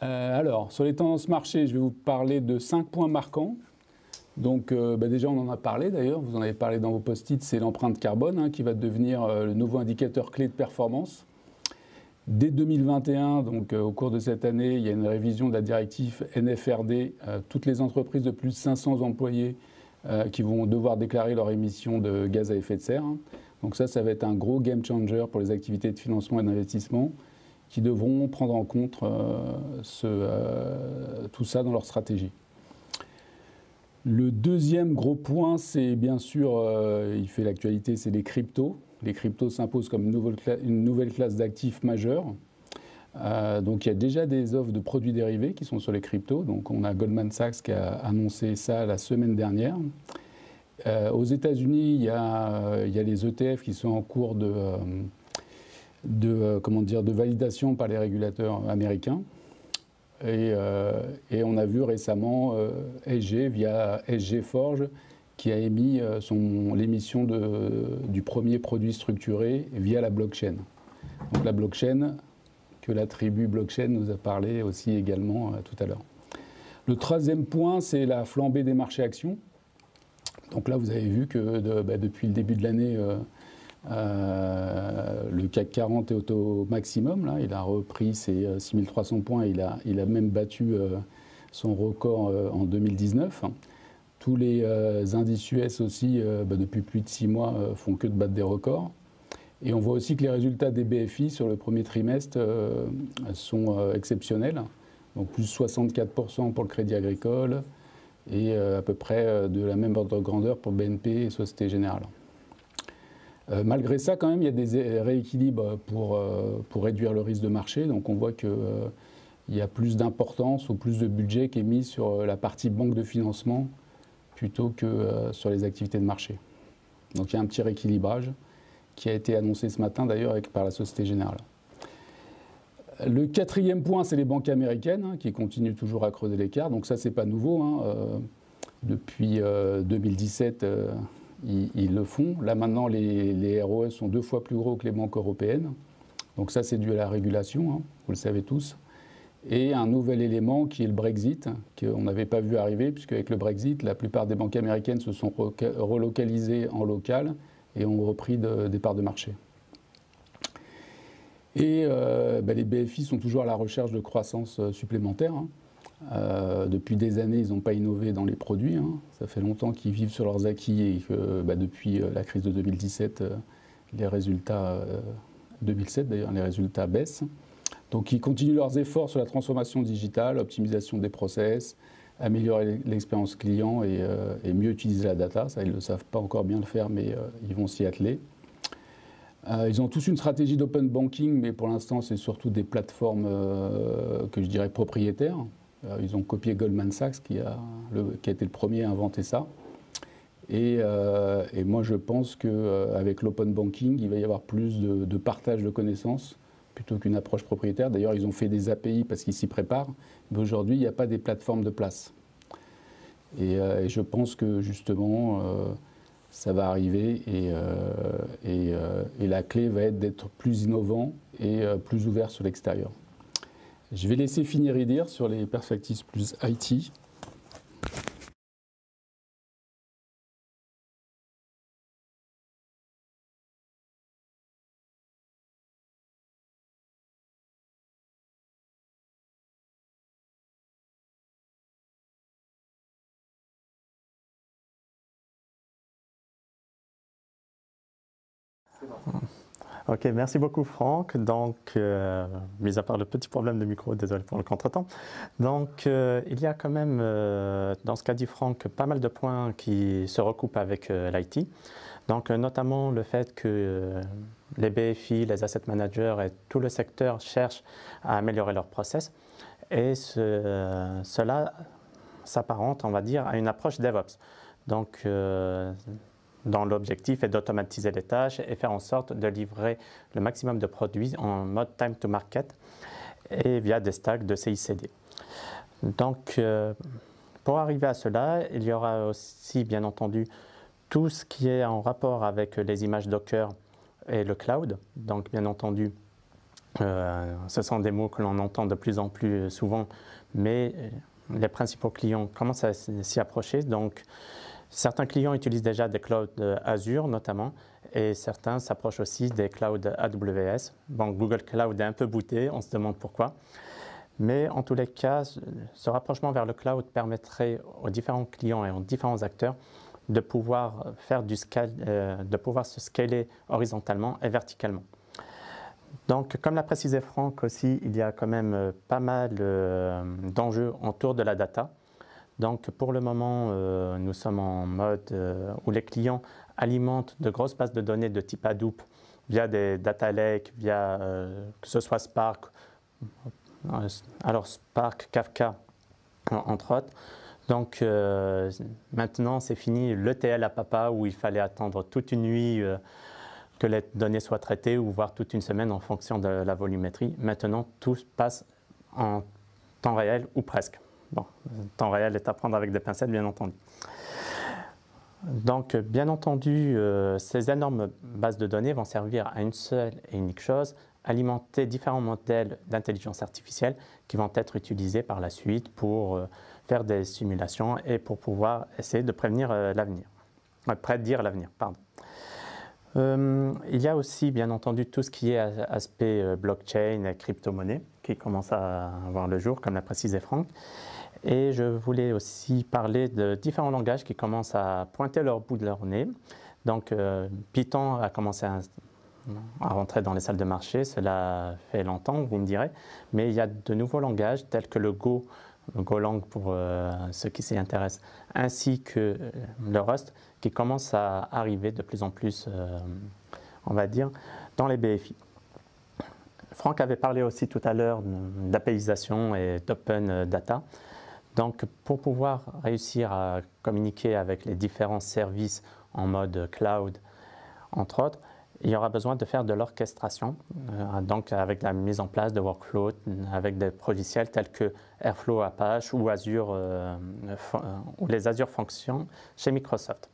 Alors, sur les tendances marché, je vais vous parler de 5 points marquants. Donc, déjà, on en a parlé d'ailleurs, vous en avez parlé dans vos post-it, c'est l'empreinte carbone qui va devenir le nouveau indicateur clé de performance. Dès 2021, donc au cours de cette année, il y a une révision de la directive NFRD. Toutes les entreprises de plus de 500 employés qui vont devoir déclarer leurs émissions de gaz à effet de serre. Donc ça va être un gros game changer pour les activités de financement et d'investissement qui devront prendre en compte tout ça dans leur stratégie. Le deuxième gros point, c'est bien sûr, il fait l'actualité, c'est les cryptos. Les cryptos s'imposent comme une nouvelle classe d'actifs majeurs. Donc il y a déjà des offres de produits dérivés qui sont sur les cryptos. Donc on a Goldman Sachs qui a annoncé ça la semaine dernière. Aux États-Unis, il y a les ETF qui sont en cours de validation par les régulateurs américains. Et on a vu récemment SG via SG Forge qui a émis l'émission du premier produit structuré via la blockchain. Donc la blockchain, que la tribu blockchain nous a parlé aussi également tout à l'heure. Le troisième point, c'est la flambée des marchés actions. Donc là, vous avez vu que depuis le début de l'année, le CAC 40 est au maximum. Là. Il a repris ses 6300 points. Il a même battu son record en 2019. Tous les indices US aussi, depuis plus de 6 mois, font que de battre des records. Et on voit aussi que les résultats des BFI sur le premier trimestre sont exceptionnels. Donc plus 64% pour le Crédit Agricole et à peu près de la même ordre de grandeur pour BNP et Société Générale. Malgré ça, quand même, il y a des rééquilibres pour réduire le risque de marché. Donc on voit qu'il y a plus d'importance ou plus de budget qui est mis sur la partie banque de financement plutôt que sur les activités de marché. Donc il y a un petit rééquilibrage qui a été annoncé ce matin d'ailleurs par la Société Générale. Le quatrième point, c'est les banques américaines qui continuent toujours à creuser l'écart. Donc ça, c'est pas nouveau. Depuis 2017, ils le font. Là maintenant, les ROE sont 2 fois plus gros que les banques européennes. Donc ça, c'est dû à la régulation, vous le savez tous. Et un nouvel élément qui est le Brexit, qu'on n'avait pas vu arriver, puisque avec le Brexit, la plupart des banques américaines se sont relocalisées en local et ont repris des parts de marché. Et les BFI sont toujours à la recherche de croissance supplémentaire. Depuis des années, ils n'ont pas innové dans les produits. Ça fait longtemps qu'ils vivent sur leurs acquis et que depuis la crise de 2017, les résultats, 2007 d'ailleurs, les résultats baissent. Donc ils continuent leurs efforts sur la transformation digitale, optimisation des process, améliorer l'expérience client et mieux utiliser la data. Ça, ils ne le savent pas encore bien le faire, mais ils vont s'y atteler. Ils ont tous une stratégie d'open banking, mais pour l'instant, c'est surtout des plateformes que je dirais propriétaires. Ils ont copié Goldman Sachs, qui a été le premier à inventer ça. Et moi, je pense qu'avec l'open banking, il va y avoir plus de partage de connaissances plutôt qu'une approche propriétaire. D'ailleurs, ils ont fait des API parce qu'ils s'y préparent. Mais aujourd'hui, il n'y a pas des plateformes de place. Et je pense que justement, ça va arriver et la clé va être d'être plus innovant et plus ouvert sur l'extérieur. Je vais laisser finir Idir sur les perspectives plus IT. Ok, merci beaucoup Franck. Donc, mis à part le petit problème de micro, désolé pour le contretemps. Donc, il y a quand même, dans ce qu'a dit Franck, pas mal de points qui se recoupent avec l'IT. Donc, notamment le fait que les BFI, les asset managers et tout le secteur cherchent à améliorer leurs process. Et cela s'apparente, on va dire, à une approche DevOps. Donc, dont l'objectif est d'automatiser les tâches et faire en sorte de livrer le maximum de produits en mode time to market et via des stacks de CI/CD. Donc, pour arriver à cela, il y aura aussi, bien entendu, tout ce qui est en rapport avec les images Docker et le cloud. Donc, bien entendu, Ce sont des mots que l'on entend de plus en plus souvent, mais les principaux clients commencent à s'y approcher. Donc, certains clients utilisent déjà des clouds Azure notamment, et certains s'approchent aussi des clouds AWS. Bon, Google Cloud est un peu bouté, on se demande pourquoi. Mais en tous les cas, ce rapprochement vers le cloud permettrait aux différents clients et aux différents acteurs de pouvoir de pouvoir se scaler horizontalement et verticalement. Donc, comme l'a précisé Franck aussi, il y a quand même pas mal d'enjeux autour de la data. Donc, pour le moment, nous sommes en mode où les clients alimentent de grosses bases de données de type Hadoop via des data lakes, via que ce soit Spark, alors Spark, Kafka, entre autres. Donc, maintenant, c'est fini l'ETL à papa où il fallait attendre toute une nuit que les données soient traitées ou voire toute une semaine en fonction de la volumétrie. Maintenant, tout se passe en temps réel ou presque. Bon, le temps réel est à prendre avec des pincettes, bien entendu. Donc, bien entendu, ces énormes bases de données vont servir à une seule et unique chose, alimenter différents modèles d'intelligence artificielle qui vont être utilisés par la suite pour faire des simulations et pour pouvoir essayer de prédire l'avenir, pardon. Il y a aussi, bien entendu, tout ce qui est aspect blockchain et crypto-monnaie qui commence à voir le jour, comme l'a précisé Franck. Et je voulais aussi parler de différents langages qui commencent à pointer leur bout de leur nez. Donc, Python a commencé à rentrer dans les salles de marché. Cela fait longtemps, vous me direz. Mais il y a de nouveaux langages tels que le Go, Golang pour ceux qui s'y intéressent, ainsi que le Rust, qui commence à arriver de plus en plus, on va dire, dans les BFI. Franck avait parlé aussi tout à l'heure d'APIisation et d'open data. Donc, pour pouvoir réussir à communiquer avec les différents services en mode cloud, entre autres, il y aura besoin de faire de l'orchestration, donc avec la mise en place de workflows, avec des logiciels tels que Airflow Apache ou Azure, ou les Azure Functions chez Microsoft.